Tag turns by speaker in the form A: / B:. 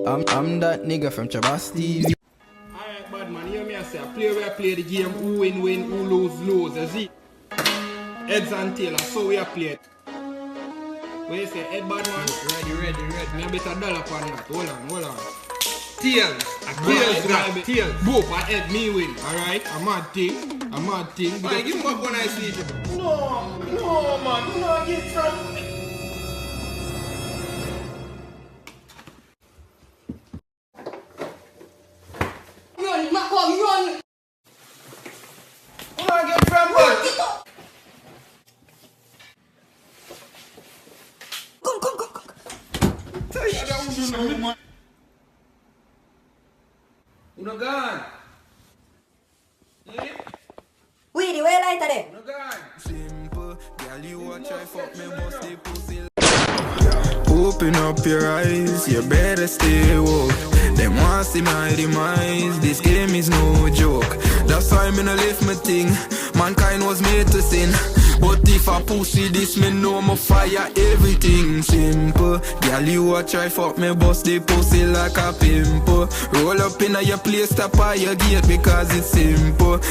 A: I'm that nigga from Chabas TV.
B: Alright, bad man, you hear me I say, I play where I play the game, who win, who lose, you see? Heads and tails, so we are played. What you say, head bad man? Ready. Me a better dollar upon that, hold on. Tails, tails that, tails. Both I head, me win, alright? A mad thing. Man, give me back when I see it. No, man, do not get from... Run! Where I get from, man? Come. Tell you that we do man. You no gone? Yeah?
C: Weedy, where light are they?
B: You no gone?
D: Simple, girl, you watch I fuck me, bust the pussy. Open up your eyes, you better stay woke. Them want see my demise, this game is no joke. That's why me no lift my thing, mankind was made to sin. But if I pussy this, me know me fire everything. Simple, girl you a try fuck me, bust the pussy like a pimple. Roll up in your place, tap on your gate because it's simple.